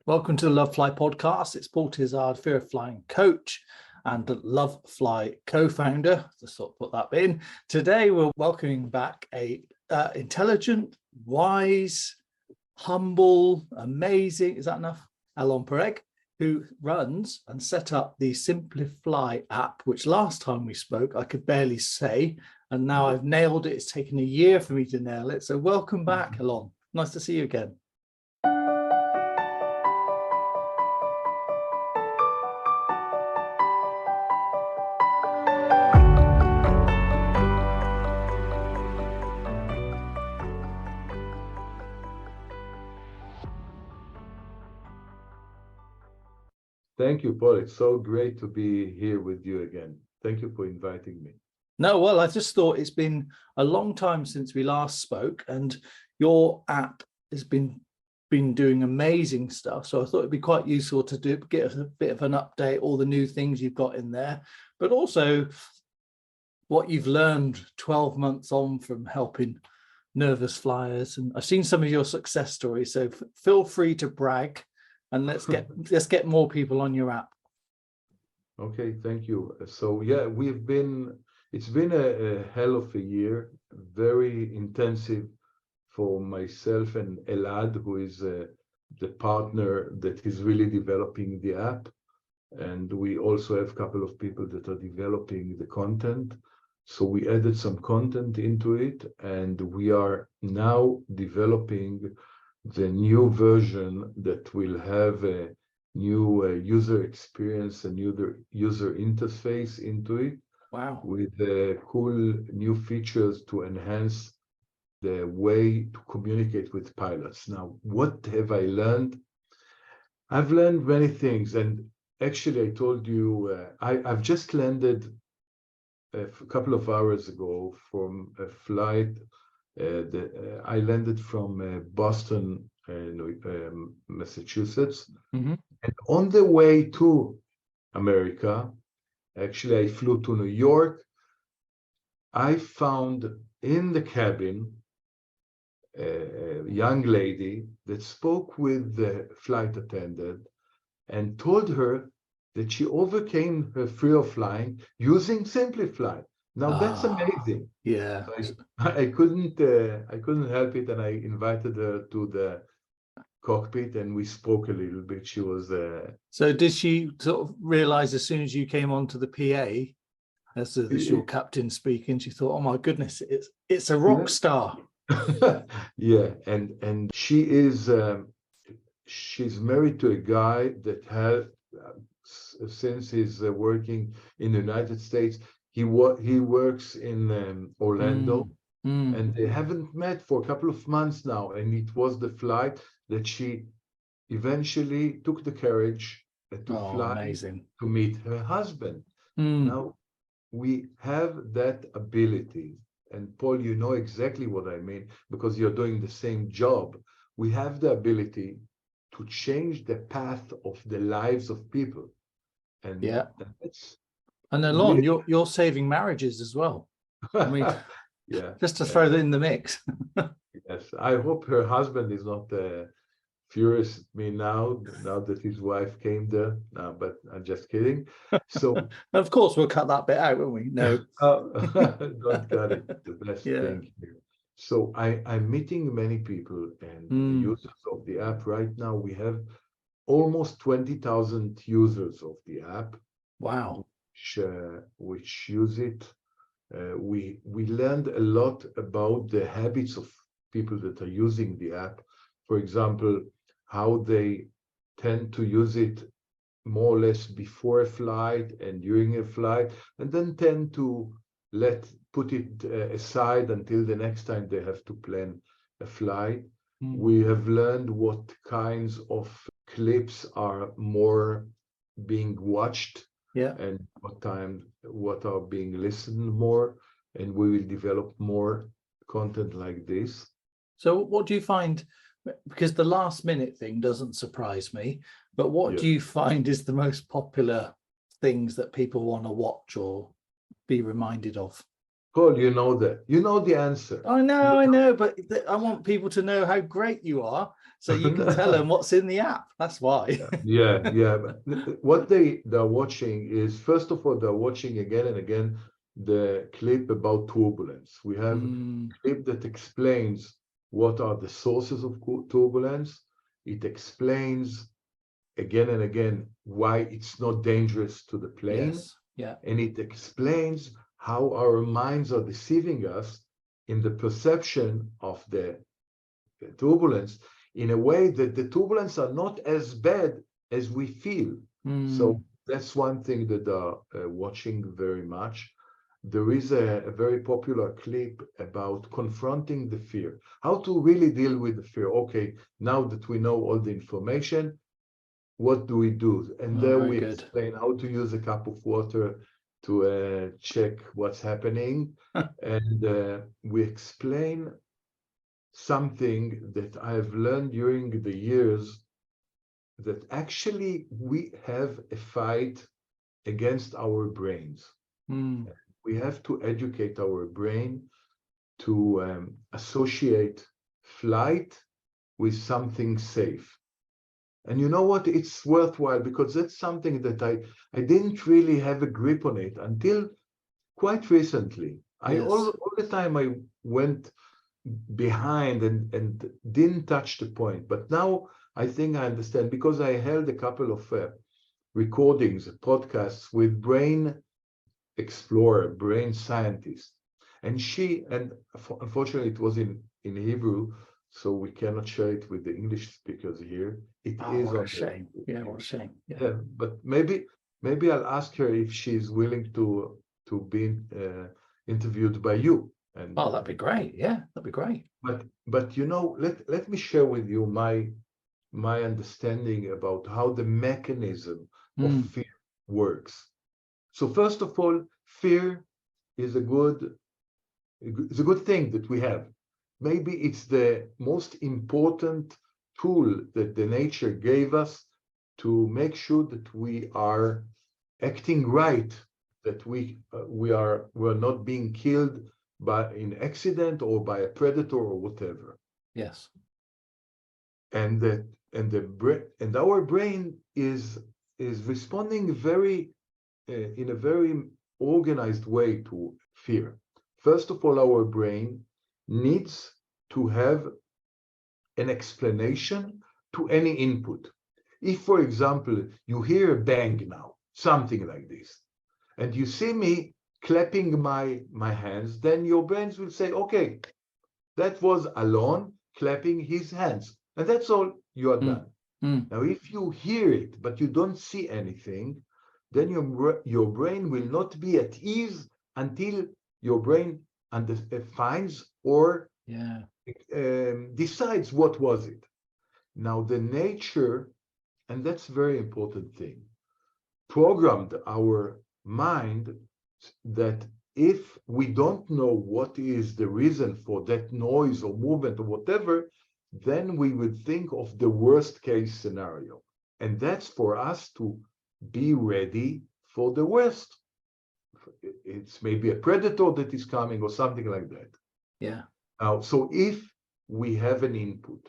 Welcome to the Lovefly podcast. It's Paul Tizard, fearofflying coach and Lovefly co-founder. Just sort of put that in. Today we're welcoming back a intelligent, wise, humble, amazing, is that enough? Alon Pereg, who runs and set up the Simplifly app, which last time we spoke I could barely say, and now I've nailed it. It's taken a year for me to nail it. So welcome back, Alon. Nice to see you again. Thank you, Paul. It's so great to be here with you again. Thank you for inviting me. No, well, I just thought it's been a long time since we last spoke, and your app has been doing amazing stuff. So I thought it'd be quite useful to get a bit of an update, all the new things you've got in there, but also what you've learned 12 months on from helping nervous flyers. And I've seen some of your success stories, so feel free to brag. And let's get more people on your app. Okay, thank you. So yeah, it's been a hell of a year, very intensive for myself and Elad, who is the partner that is really developing the app. And we also have a couple of people that are developing the content. So we added some content into it, and we are now developing the new version that will have a new user experience, a new user interface into it. Wow. With cool new features to enhance the way to communicate with pilots. Now, what have I learned? I've learned many things, and actually I told you, I've just landed a couple of hours ago from a flight. I landed from Boston, Massachusetts. Mm-hmm. And on the way to America, actually I flew to New York. I found in the cabin a young lady that spoke with the flight attendant and told her that she overcame her fear of flying using Simplifly. Now that's amazing. Yeah. So I couldn't help it, and I invited her to the cockpit, and we spoke a little bit. She was So did she sort of realize as soon as you came onto the PA, as your captain speaking, she thought, "Oh my goodness, it's a rock star." Yeah, and she is she's married to a guy that has since he's working in the United States. He works in Orlando, and they haven't met for a couple of months now. And it was the flight that she eventually took the courage to fly amazing. to meet her husband. Now, we have that ability. And Paul, you know exactly what I mean, because you're doing the same job. We have the ability to change the path of the lives of people. And yeah, that's and Alon, you're saving marriages as well. I mean, yeah, just to throw that in the mix. Yes, I hope her husband is not furious at me now that his wife came there. No, but I'm just kidding. So of course we'll cut that bit out, won't we? No. Don't cut it. The best thing here. So I'm meeting many people and users of the app right now. We have almost 20,000 users of the app. Wow. Which use it. We learned a lot about the habits of people that are using the app. For example, how they tend to use it more or less before a flight and during a flight, and then tend to put it aside until the next time they have to plan a flight. We have learned what kinds of clips are more being watched, and what are being listened more, and we will develop more content like this. So what do you find, because the last minute thing doesn't surprise me, but what do you find is the most popular things that people want to watch or be reminded of? Cole, you know that. You know the answer. I know, but I want people to know how great you are, so you can tell them what's in the app. That's why. Yeah. But what they're watching is, first of all, they're watching again and again the clip about turbulence. We have a clip that explains what are the sources of turbulence. It explains again and again why it's not dangerous to the plane. Yes. Yeah. And it explains how our minds are deceiving us in the perception of the turbulence in a way that the turbulence are not as bad as we feel. So that's one thing that they're watching very much. There is a very popular clip about confronting the fear, how to really deal with the fear. Okay, now that we know all the information, what do we do? And there we explain how to use a cup of water to check what's happening. And we explain something that I've learned during the years, that actually we have a fight against our brains. We have to educate our brain to associate flight with something safe. And you know what? It's worthwhile, because that's something that I didn't really have a grip on it until quite recently. All the time I went behind and didn't touch the point. But now I think I understand, because I held a couple of recordings, podcasts with brain explorer, brain scientist. And unfortunately it was in Hebrew, so we cannot share it with the English speakers here. It is what on a shame. Yeah, what a shame. Yeah, but maybe I'll ask her if she's willing to be interviewed by you. And that'd be great. Yeah, that'd be great. But you know, let me share with you my understanding about how the mechanism of fear works. So first of all, fear is a good thing that we have. Maybe it's the most important tool that the nature gave us to make sure that we are acting right, that we're not being killed by an accident or by a predator or whatever. Yes. And our brain is responding very in a very organized way to fear. First of all, our brain needs to have an explanation to any input. If, for example, you hear a bang now, something like this, and you see me clapping my hands, then your brains will say, okay, that was Alon clapping his hands, and that's all, you are done. Now, if you hear it, but you don't see anything, then your brain will not be at ease until your brain finds or decides what was it. Now, the nature, and that's a very important thing, programmed our mind that if we don't know what is the reason for that noise or movement or whatever, then we would think of the worst case scenario. And that's for us to be ready for the worst. It's maybe a predator that is coming or something like that. Yeah. So if we have an input,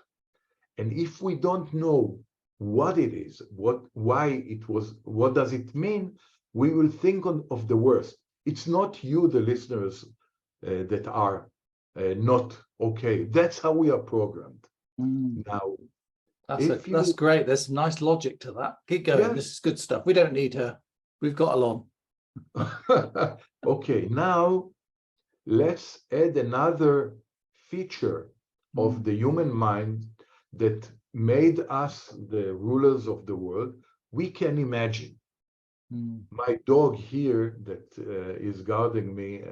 and if we don't know what it is, why it was, what does it mean, we will think of the worst. It's not you, the listeners, that are not okay. That's how we are programmed. Now, that's great. There's nice logic to that. Keep going. Yeah. This is good stuff. We don't need her. We've got Alon. Okay, now let's add another feature of the human mind that made us the rulers of the world. We can imagine. My dog here that is guarding me,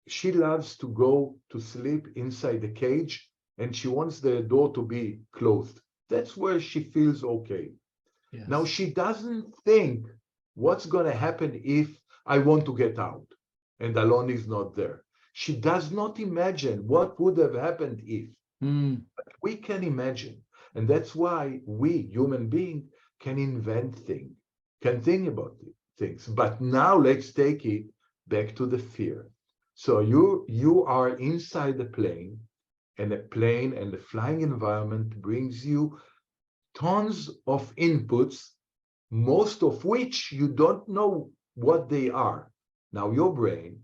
she loves to go to sleep inside the cage, and she wants the door to be closed. That's where she feels okay. Yes. Now, she doesn't think what's going to happen if I want to get out and Alon is not there. She does not imagine what would have happened if. But we can imagine. And that's why we, human beings, can invent things, can think about things. But now let's take it back to the fear. So you are inside the plane, and the flying environment brings you tons of inputs, most of which you don't know what they are. Now your brain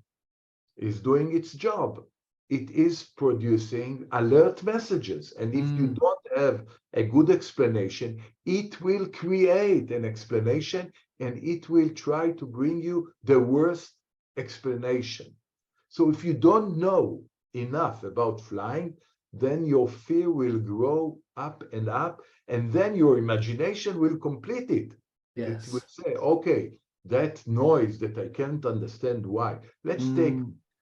is doing its job. It is producing alert messages. And if you don't have a good explanation, it will create an explanation and it will try to bring you the worst explanation. So if you don't know enough about flying, then your fear will grow up, and then your imagination will complete it. Yes. It will say, okay, that noise that I can't understand why. Let's take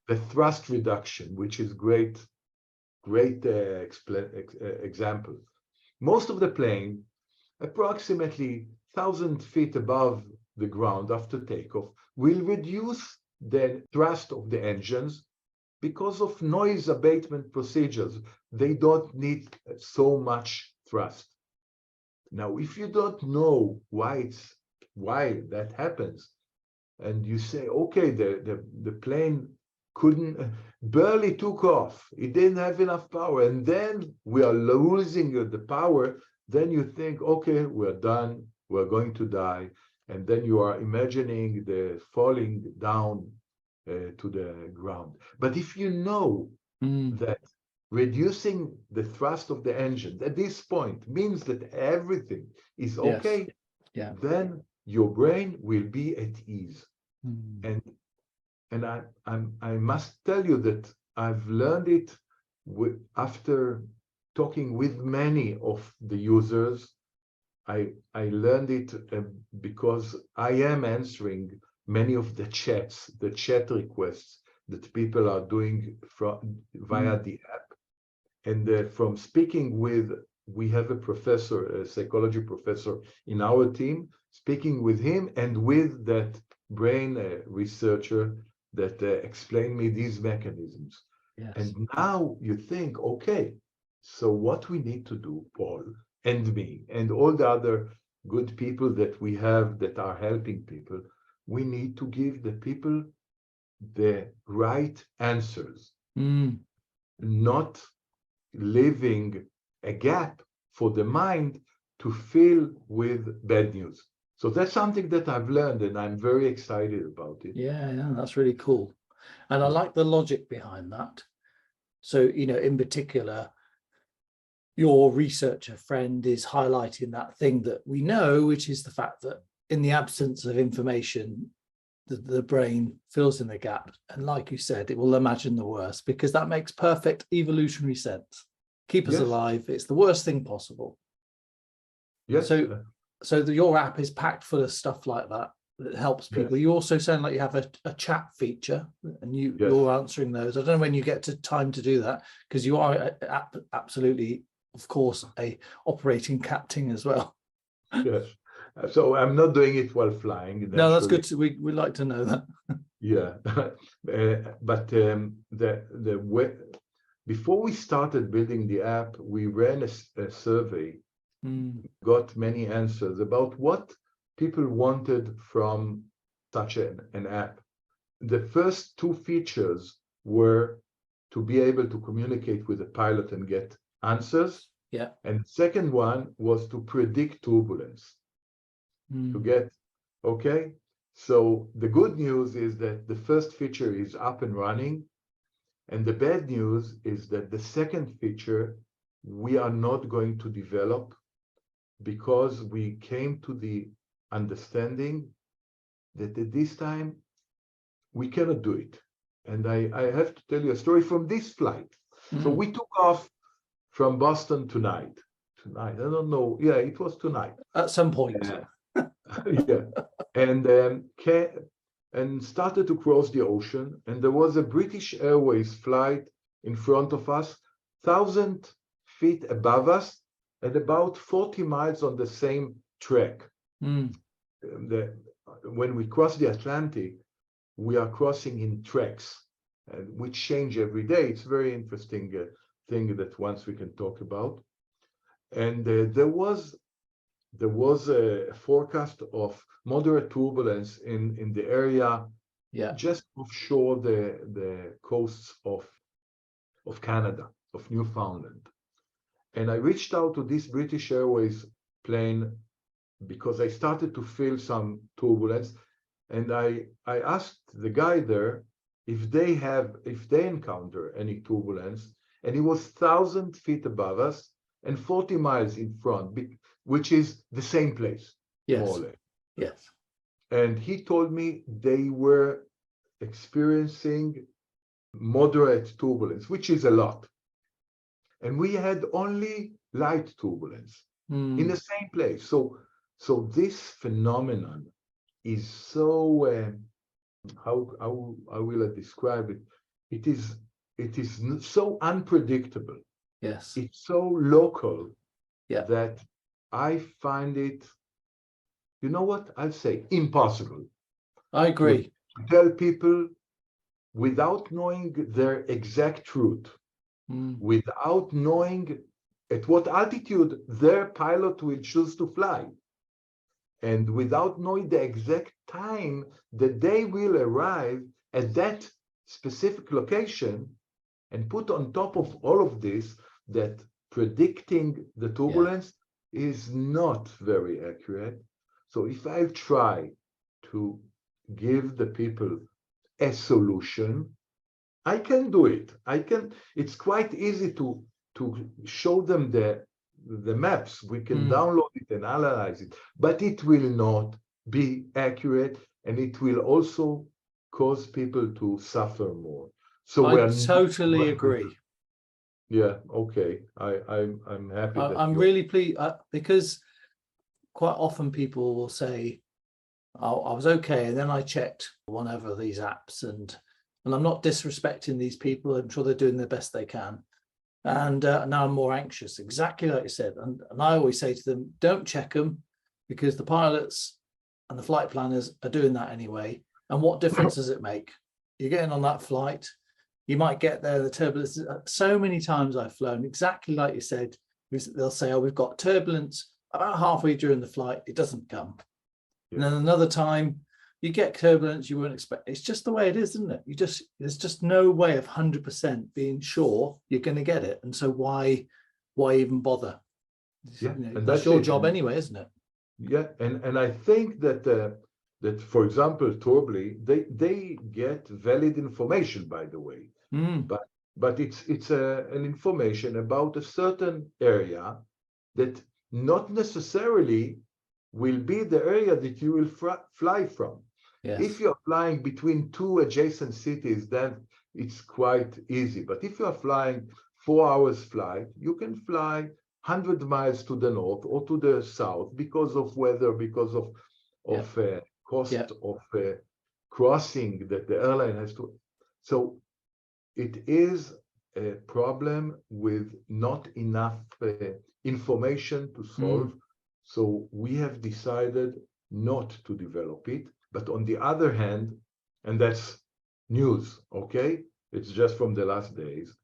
the thrust reduction, which is great example. Most of the plane, approximately 1,000 feet above the ground after takeoff, will reduce the thrust of the engines because of noise abatement procedures. They don't need so much thrust. Now, if you don't know why that happens, and you say, okay, the plane couldn't, barely took off, it didn't have enough power, and then we are losing the power, then you think, okay, we're done, we're going to die, and then you are imagining the falling down to the ground. But if you know that reducing the thrust of the engine at this point means that everything is okay, then your brain will be at ease. And I must tell you that I've learned it after talking with many of the users. I learned it because I am answering many of the chat requests that people are doing via the app. And from speaking with, we have a professor, a psychology professor in our team, speaking with him and with that brain researcher that explained me these mechanisms. Yes. And now you think, okay, so what we need to do, Paul, and me, and all the other good people that we have that are helping people, we need to give the people the right answers, not leaving a gap for the mind to fill with bad news. So that's something that I've learned, and I'm very excited about it. Yeah, that's really cool. And I like the logic behind that. So, in particular, your researcher friend is highlighting that thing that we know, which is the fact that in the absence of information, the brain fills in the gap. And like you said, it will imagine the worst, because that makes perfect evolutionary sense. Keep us alive. It's the worst thing possible. Yes. So your app is packed full of stuff like that helps people. You also sound like you have a chat feature, and you're answering those. I don't know when you get to time to do that, because you are absolutely, of course, a operating captain as well. Yes. So I'm not doing it while flying. Naturally. No, that's good. We like to know that. Yeah, but the way, before we started building the app, we ran a survey, got many answers about what people wanted from such an app. The first two features were to be able to communicate with the pilot and get answers. Yeah. And the second one was to predict turbulence. To get, okay. So the good news is that the first feature is up and running. And the bad news is that the second feature, we are not going to develop, because we came to the understanding that at this time, we cannot do it. And I have to tell you a story from this flight. So we took off from Boston tonight. I don't know. Yeah, it was tonight. At some point. Yeah. And started to cross the ocean, and there was a British Airways flight in front of us, 1,000 feet above us, and about 40 miles on the same track. When we cross the Atlantic, we are crossing in tracks, which change every day. It's a very interesting thing that once we can talk about. And there was a forecast of moderate turbulence in the area Yeah. just offshore the coasts of Canada, of Newfoundland. And I reached out to this British Airways plane because I started to feel some turbulence. And I asked the guy there if they encounter any turbulence, and it was 1,000 feet above us and 40 miles in front, which is the same place, Yes. more or less. Yes. And he told me they were experiencing moderate turbulence, which is a lot. And we had only light turbulence in the same place. So this phenomenon is so, how will I describe it? It is so unpredictable. Yes. It's so local, Yeah. that I find it, you know what, I'll say impossible. I agree. To tell people without knowing their exact route, without knowing at what altitude their pilot will choose to fly, and without knowing the exact time that they will arrive at that specific location, and put on top of all of this that predicting the turbulence is not very accurate. So if I try to give the people a solution, I can do it. It's quite easy to show them the maps. We can download it and analyze it, but it will not be accurate, and it will also cause people to suffer more. So I totally agree. Yeah, okay. I'm happy that I'm really pleased because quite often people will say, "Oh, I was okay," and then I checked one of these apps, and I'm not disrespecting these people. I'm sure they're doing the best they can. And now I'm more anxious, exactly like you said. And I always say to them, don't check them, because the pilots and the flight planners are doing that anyway. And what difference does it make? You're getting on that flight, you might get there, the turbulence. So many times I've flown, exactly like you said, they'll say, oh, we've got turbulence about halfway during the flight, it doesn't come. Yeah. And then another time, you get turbulence you wouldn't expect. It's just the way it is, isn't it? There's just no way of 100% being sure you're going to get it. And so why even bother? Yeah, and that's your job anyway, isn't it? Yeah, and I think that for example, Torbly, they get valid information, by the way, but it's an information about a certain area that not necessarily will be the area that you will fly from. Yes. If you're flying between two adjacent cities, then it's quite easy. But if you're flying 4 hours flight, you can fly 100 miles to the north or to the south because of weather, because of cost of crossing that the airline has to. So it is a problem with not enough information to solve. So we have decided not to develop it. But on the other hand, and that's news, okay? It's just from the last days.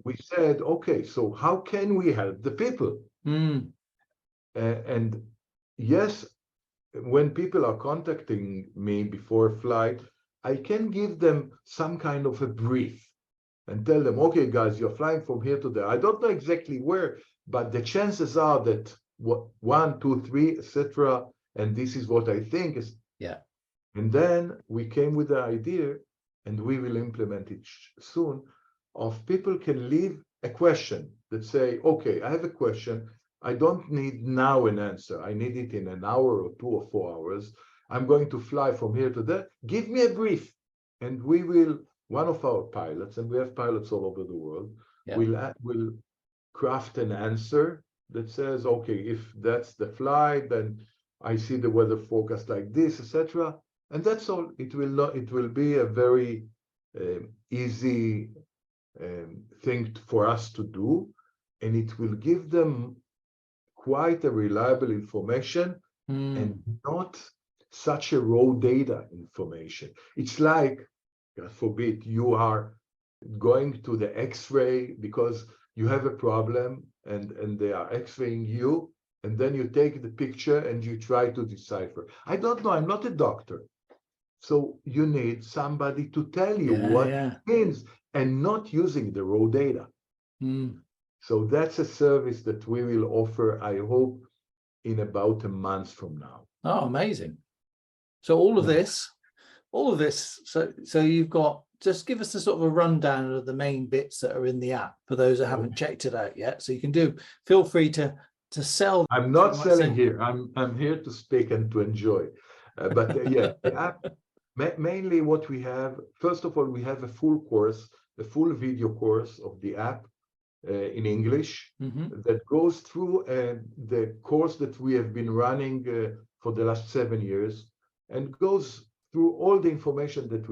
We said, okay, so how can we help the people? And yes, when people are contacting me before a flight, I can give them some kind of a brief and tell them, okay, guys, you're flying from here to there. I don't know exactly where, but the chances are that 1, 2, 3, etc. And this is what I think is. Yeah. And then we came with the idea, and we will implement it soon, of people can leave a question that say, okay, I have a question. I don't need now an answer. I need it in an hour or 2 or 4 hours. I'm going to fly from here to there. Give me a brief. And we will, one of our pilots, and we have pilots all over the world, will craft an answer that says, okay, if that's the flight, then I see the weather forecast like this, etc. And that's all. It will be a very easy thing for us to do, and it will give them quite a reliable information and not such a raw data information. It's like, God forbid, you are going to the X-ray because you have a problem and they are X-raying you, and then you take the picture and you try to decipher. I don't know, I'm not a doctor. So you need somebody to tell you Yeah, what yeah. it means and not using the raw data. Mm. So that's a service that we will offer, I hope, in about a month from now. Oh, amazing. So all of this, so you've got, just give us a sort of a rundown of the main bits that are in the app for those that haven't checked it out yet. So you can feel free to sell. I'm not selling here. I'm here to speak and to enjoy. Yeah, the app, mainly what we have, first of all, we have a full course, a full video course of the app in English that goes through the course that we have been running for the last 7 years, and goes through all the information that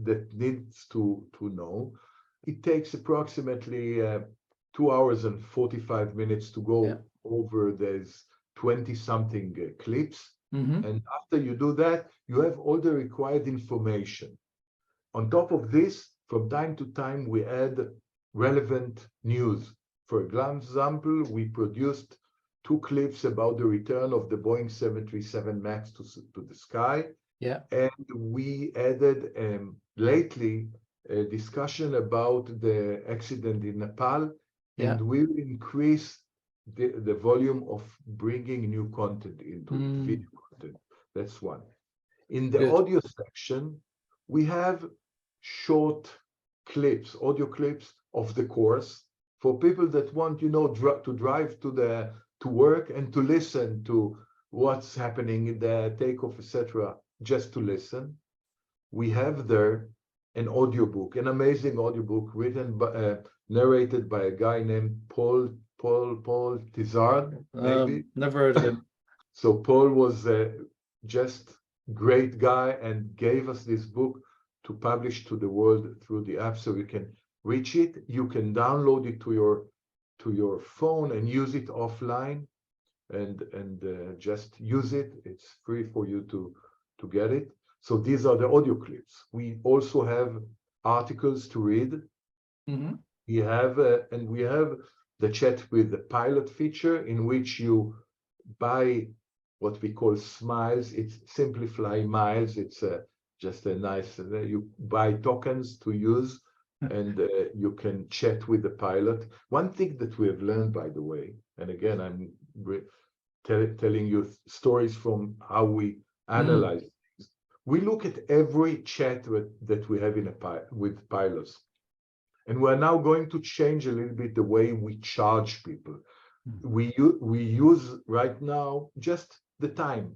that needs to know. It takes approximately 2 hours and 45 minutes to go over these 20 something clips. And after you do that, you have all the required information. On top of this, from time to time, we add relevant news. For example, we produced 2 clips about the return of the Boeing 737 MAX to the sky. Yeah. And we added lately a discussion about the accident in Nepal. Yeah. And we will increase the volume of bringing new content into it, video content. That's one. In the audio section, we have short clips, audio clips of the course for people that want, to drive to work and to listen to what's happening in the takeoff, etc., just to listen. We have there an audiobook, an amazing audiobook written by, narrated by a guy named Paul Tizard, maybe. Never heard of him. So Paul was just great guy and gave us this book to publish to the world through the app, so you can reach it. You can download it to your phone and use it offline, and just use it. It's free for you to get it. So these are the audio clips. We also have articles to read. We have the chat with the pilot feature, in which you buy what we call smiles. It's Simplifly miles. It's just a nice, you buy tokens to use, and you can chat with the pilot. One thing that we have learned, by the way, and again, I'm telling you stories from how we analyze things. We look at every chat that we have with pilots. And we're now going to change a little bit the way we charge people. We use right now just the time.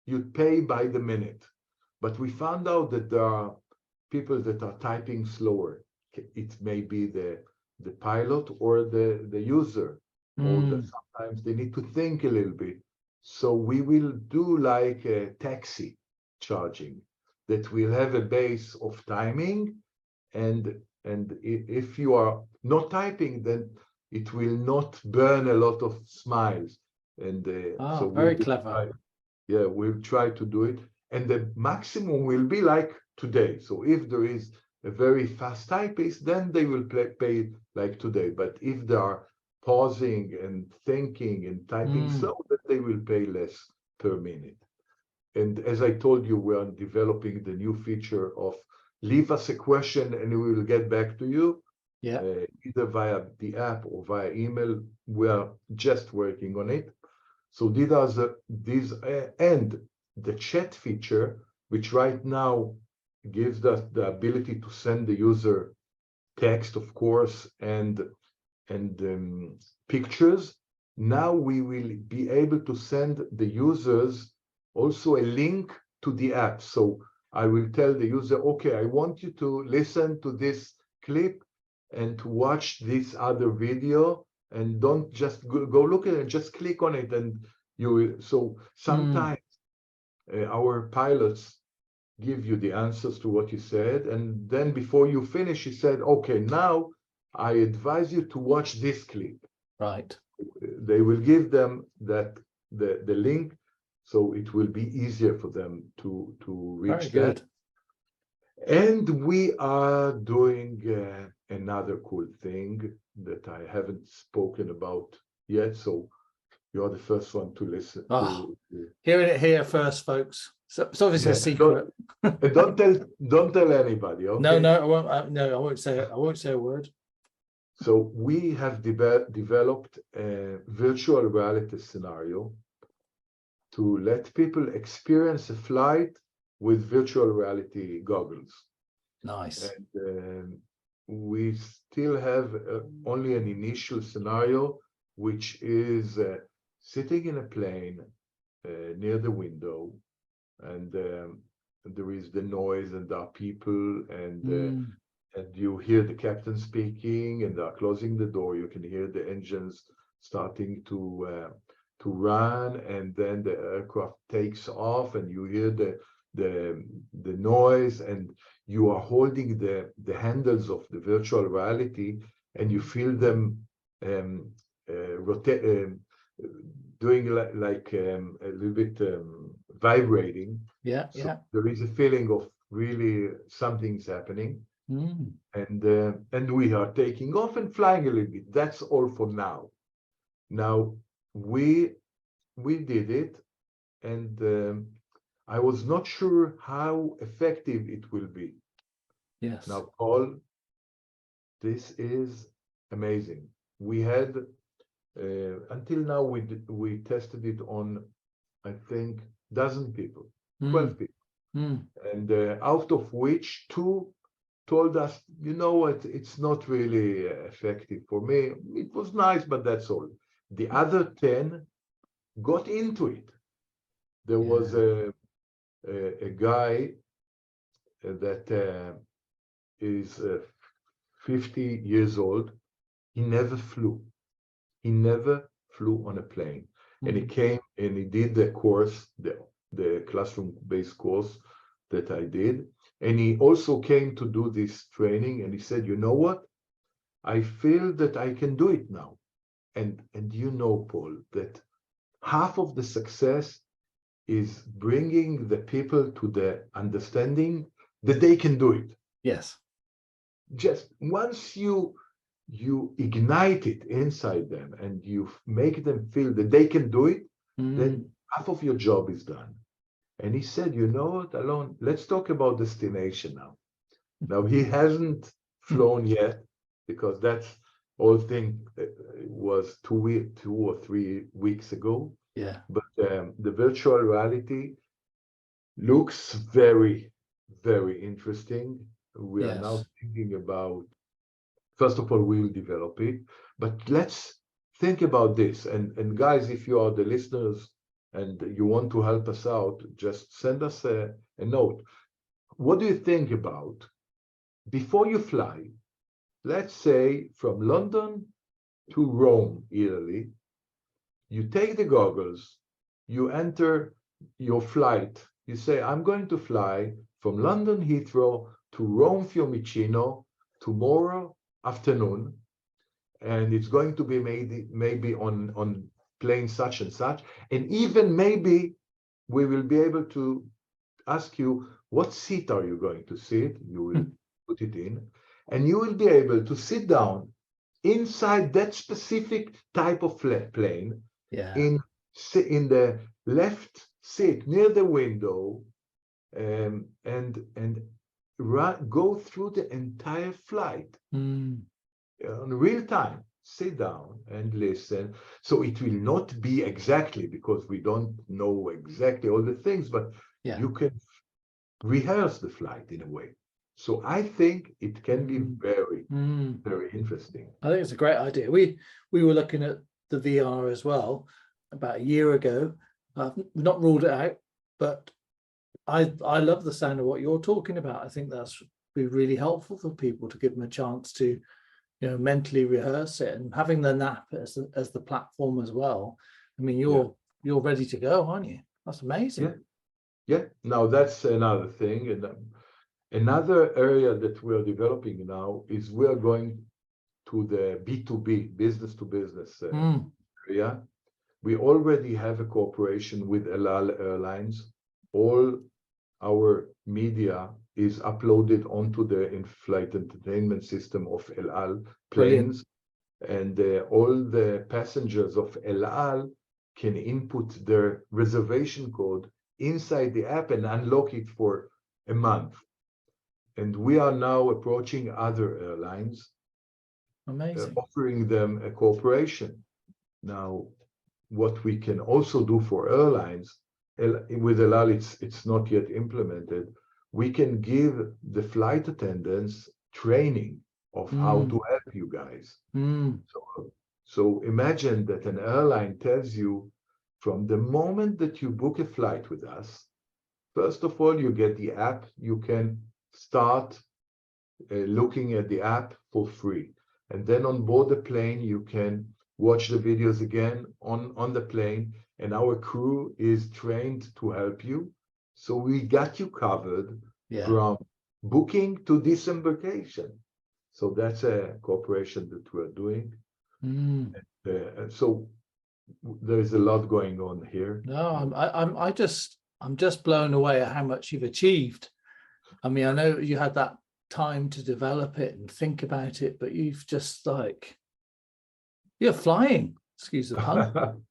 You pay by the minute. But we found out that there are people that are typing slower. It may be the pilot or the user, or that sometimes they need to think a little bit. So we will do like a taxi charging, that will have a base of timing, and if you are not typing, then it will not burn a lot of smiles. And so very clever. We'll try to do it. And the maximum will be like today. So if there is a very fast typist, then they will pay like today. But if they are pausing and thinking and typing slow, then they will pay less per minute. And as I told you, we are developing the new feature of leave us a question and we will get back to you. Either via the app or via email. We are just working on it. So these and the chat feature, which right now gives us the ability to send the user text, of course, and pictures. Now we will be able to send the users also a link to the app. So I will tell the user, okay, I want you to listen to this clip and to watch this other video, and don't just go look at it, just click on it, and you will. So sometimes our pilots give you the answers to what you said, and then before you finish, he said, okay, now I advise you to watch this clip. Right. They will give them the link, so it will be easier for them to reach that. And we are doing another cool thing that I haven't spoken about yet, so you're the first one to listen. Hearing it here first, folks. So it's obviously a secret. And don't tell anybody, okay? No, I won't. No, I won't say it. I won't say a word. So we have developed a virtual reality scenario to let people experience a flight with virtual reality goggles. Nice. And we still have only an initial scenario, which is sitting in a plane near the window, and there is the noise, and there are people, and you hear the captain speaking, and they are closing the door. You can hear the engines starting to run, and then the aircraft takes off, and you hear the noise, and you are holding the handles of the virtual reality, and you feel them rotate, doing like a little bit vibrating. Yeah, So yeah. there is a feeling of really something's happening. And we are taking off and flying a little bit. That's all for now. Now we did it, and I was not sure how effective it will be. Yes. Now, Paul, this is amazing. We had until now we tested it on, I think, dozen people, 12 people, and out of which 2 told us, you know what, it's not really effective for me. It was nice, but that's all. The other 10 got into it. There was a guy that is 50 years old. He never flew. He never flew on a plane. And he came and he did the course, the classroom-based course that I did. And he also came to do this training, and he said, you know what? I feel that I can do it now. And you know, Paul, that half of the success is bringing the people to the understanding that they can do it. Yes. Just once you ignite it inside them and you make them feel that they can do it, then half of your job is done. And he said, you know what, Alon, let's talk about destination now. Now, he hasn't flown yet, because that's whole thing was 2 or 3 weeks ago. Yeah. But the virtual reality looks very, very interesting. We are now thinking about, first of all, we'll develop it, but let's think about this. And guys, if you are the listeners and you want to help us out, just send us a note. What do you think about, before you fly, let's say from London to Rome, Italy, you take the goggles, you enter your flight, you say, I'm going to fly from London Heathrow to Rome Fiumicino tomorrow afternoon, and it's going to be maybe on plane such and such, and even maybe we will be able to ask you, what seat are you going to sit? You will put it in, and you will be able to sit down inside that specific type of plane, in the left seat near the window, and go through the entire flight on real time. Sit down and listen. So it will not be exactly, because we don't know exactly all the things, but you can rehearse the flight in a way. So I think it can be very, very interesting. I think it's a great idea. We were looking at the VR as well about a year ago. I've not ruled it out, but I love the sound of what you're talking about. I think that's be really helpful for people, to give them a chance to, mentally rehearse it, and having the nap as the platform as well. I mean, you're ready to go, aren't you? That's amazing. Yeah. Now that's another thing, and another area that we are developing now is we are going to the B2B, business to business area. We already have a cooperation with El Al Airlines. All our media is uploaded onto the in-flight entertainment system of El Al planes. Brilliant. And all the passengers of El Al can input their reservation code inside the app and unlock it for a month. And we are now approaching other airlines, Amazing. offering them a cooperation. Now, what we can also do for airlines, with Elal, it's not yet implemented. We can give the flight attendants training of how to help you guys. So imagine that an airline tells you, from the moment that you book a flight with us, first of all, you get the app. You can start looking at the app for free. And then on board the plane, you can watch the videos again on the plane. And our crew is trained to help you. So we got you covered from booking to disembarkation. So that's a cooperation that we're doing. And so there's a lot going on here. No, I'm just blown away at how much you've achieved. I mean, I know you had that time to develop it and think about it, but you've just you're flying. Excuse the pun.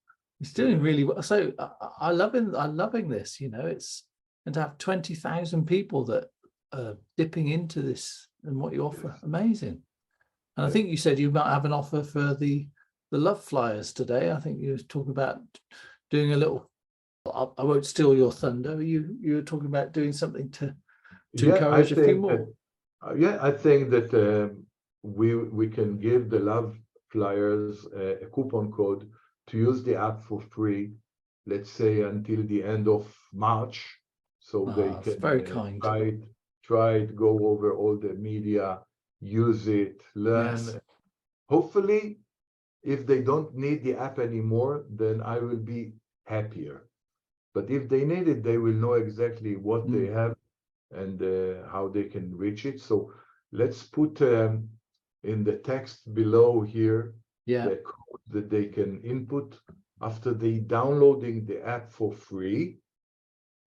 It's doing really well. So I'm loving this. You know, and to have 20,000 people that are dipping into this and what you offer, amazing. And I think you said you might have an offer for the Love Flyers today. I think you were talking about doing a little. I won't steal your thunder. You were talking about doing something to encourage a few more. I think that we can give the Love Flyers a coupon code to use the app for free, let's say until the end of March, so they can very kind. try it, go over all the media, use it, learn. Yes. Hopefully, if they don't need the app anymore, then I will be happier. But if they need it, they will know exactly what they have and how they can reach it. So let's put in the text below here the code that they can input after they downloading the app for free,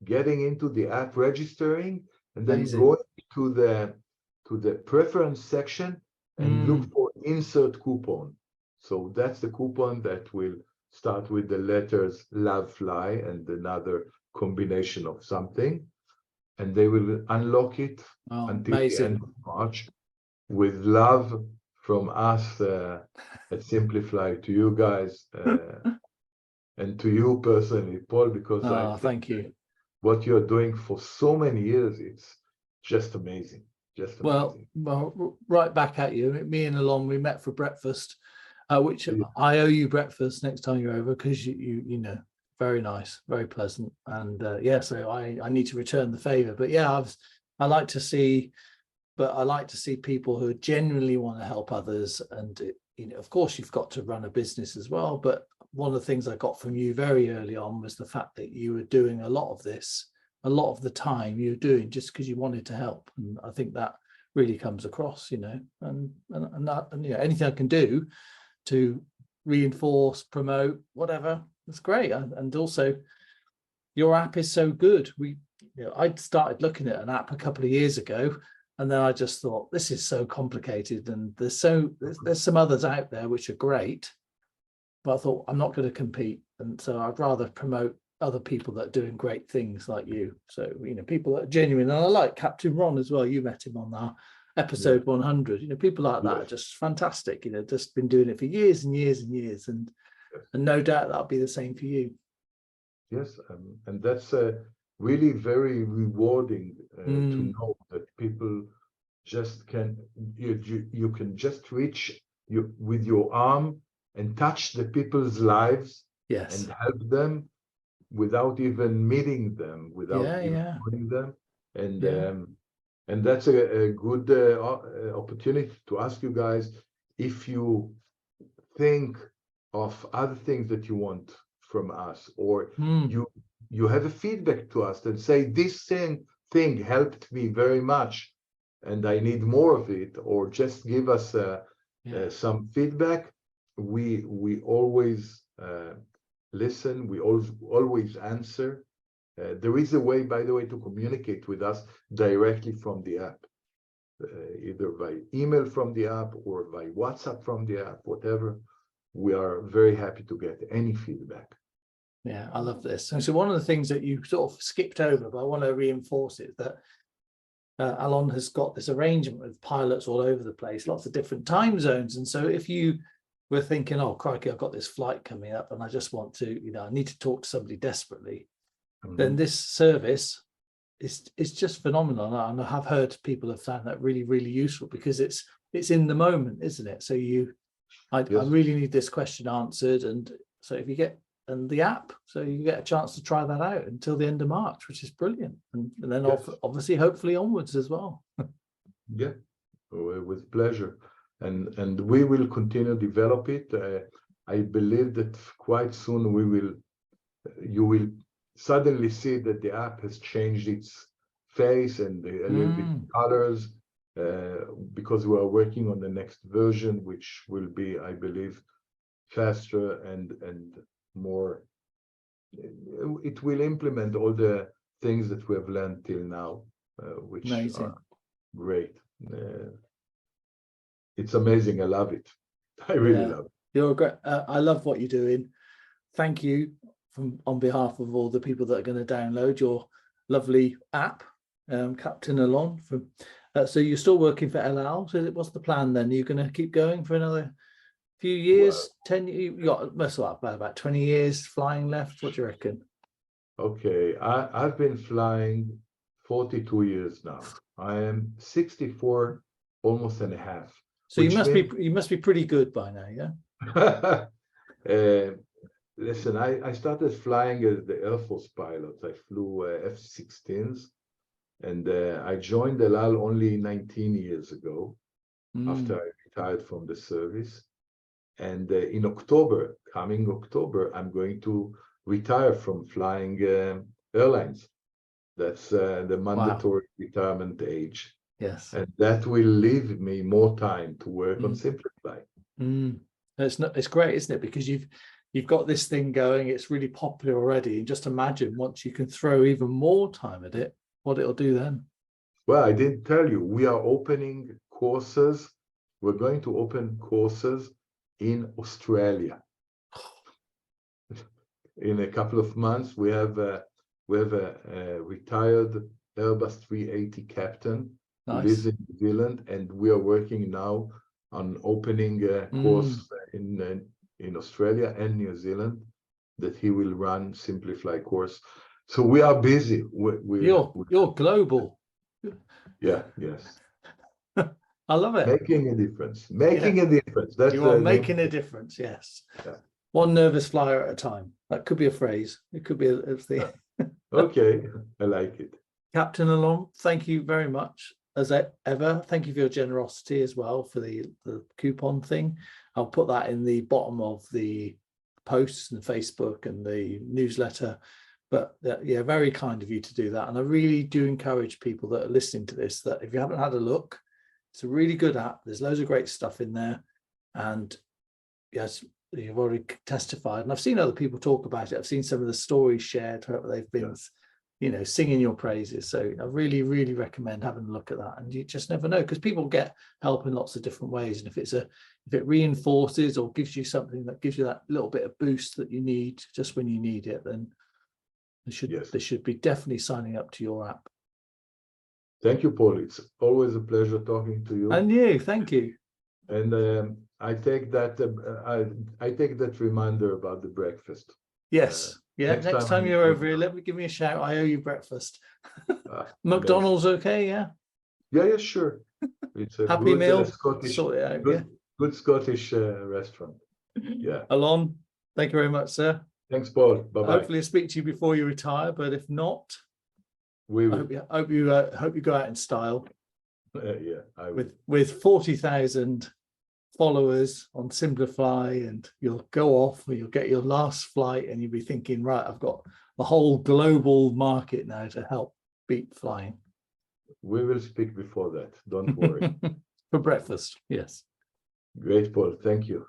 getting into the app, registering, and then going to the preference section and look for insert coupon. So that's the coupon that will start with the letters Lovefly and another combination of something, and they will unlock it until the end of March with love from us at Simplify to you guys and to you personally, Paul, because I think thank you. What you're doing for so many years, it's just amazing. Just amazing. Well, right back at you. Me and Alon, we met for breakfast, which I owe you breakfast next time you're over, because you know, very nice, very pleasant, and so I need to return the favor. But I like to see people who genuinely want to help others, and of course you've got to run a business as well. But one of the things I got from you very early on was the fact that you were doing a lot of this, a lot of the time you were doing just because you wanted to help, and I think that really comes across, and anything I can do to reinforce, promote, whatever, that's great. And also your app is so good. I'd started looking at an app a couple of years ago, and then I just thought, this is so complicated, and there's some others out there which are great, but I thought, I'm not going to compete, and so I'd rather promote other people that are doing great things like you. So people that are genuine, and I like Captain Ron as well. You met him on our episode 100. People like that are just fantastic. Just been doing it for years and years and years, and no doubt that'll be the same for you. Yes, and that's really very rewarding to know that people just you can just reach you with your arm and touch the people's lives and help them without even meeting them, without even knowing them. And that's a good opportunity to ask you guys if you think of other things that you want from us, or you have a feedback to us and say, this thing helped me very much and I need more of it, or just give us some feedback. We always listen, we always answer. There is a way, by the way, to communicate with us directly from the app, either by email from the app or by WhatsApp from the app, whatever. We are very happy to get any feedback. Yeah, I love this. So one of the things that you sort of skipped over, but I want to reinforce it, that Alon has got this arrangement with pilots all over the place, lots of different time zones. And so if you were thinking, oh, crikey, I've got this flight coming up and I just want to, I need to talk to somebody desperately, then this service is just phenomenal. And I have heard people have found that really, really useful because it's in the moment, isn't it? So I really need this question answered. And so if you get, and the app, so you get a chance to try that out until the end of March, which is brilliant. And then obviously, hopefully onwards as well. Yeah, with pleasure. And we will continue to develop it. I believe that quite soon you will suddenly see that the app has changed its face and a little bit colors, because we are working on the next version, which will be, I believe, faster and more. It will implement all the things that we have learned till now, which are great. It's amazing. I love it. I really love it. You're great. I love what you're doing. Thank you on behalf of all the people that are going to download your lovely app, Captain Alon. So you're still working for El Al. So what's the plan then? Are you going to keep going for another few years? 10? You got about 20 years flying left. What do you reckon? Okay, I've been flying 42 years now. I am 64, almost and a half. So you must be pretty good by now, yeah. Listen, I started flying as the Air Force pilot. I flew F-16s, and I joined El Al only 19 years ago, after I retired from the service. And in coming October, I'm going to retire from flying airlines. That's the mandatory retirement age. Yes. And that will leave me more time to work on Simplifly. It's great, isn't it? Because you've got this thing going, it's really popular already. And just imagine once you can throw even more time at it, what it'll do then. Well, I didn't tell you, we are opening courses. We're going to open courses in Australia. In a couple of months, we have a retired Airbus 380 captain who lives in New Zealand, and we are working now on opening a course in Australia and New Zealand that he will run Simplify course. So we are busy. You're global. Yeah. Yes. I love it. Making a difference. Making a difference. That's you are making a difference. Yes. Yeah. One nervous flyer at a time. That could be a phrase. It could be a thing. Okay, I like it. Captain Alon, thank you very much as ever. Thank you for your generosity as well for the coupon thing. I'll put that in the bottom of the posts and Facebook and the newsletter. But yeah, very kind of you to do that. And I really do encourage people that are listening to this that if you haven't had a look, it's a really good app. There's loads of great stuff in there. And yes, you've already testified. And I've seen other people talk about it. I've seen some of the stories shared where they've been, singing your praises. So I really, really recommend having a look at that. And you just never know, because people get help in lots of different ways. And if it reinforces or gives you something that gives you that little bit of boost that you need just when you need it, then they should be definitely signing up to your app. Thank you, Paul. It's always a pleasure talking to you. And you, thank you. And I take that reminder about the breakfast. Yes. Next time you're over here, give me a shout. I owe you breakfast. McDonald's, okay? Yeah. Yeah, sure. It's a happy meal. Good Scottish restaurant. Yeah. Alon, thank you very much, sir. Thanks, Paul. Bye-bye. Hopefully, I'll speak to you before you retire. But if not, we will. I hope you go out in style. Yeah, I will. With 40,000 followers on Simplify, and you'll go off, or you'll get your last flight, and you'll be thinking, right, I've got the whole global market now to help beat flying. We will speak before that. Don't worry. For breakfast, yes. Great, Paul. Thank you.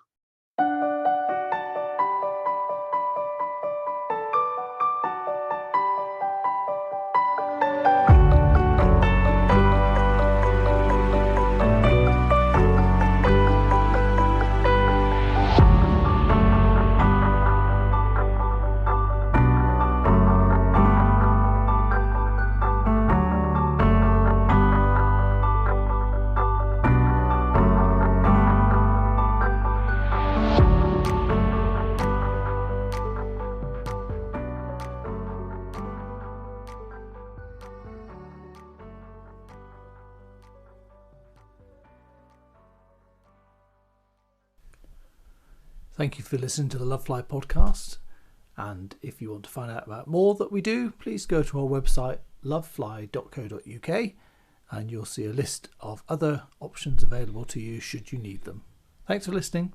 Thank you for listening to the Lovefly podcast. And if you want to find out about more that we do, please go to our website, lovefly.co.uk, and you'll see a list of other options available to you should you need them. Thanks for listening.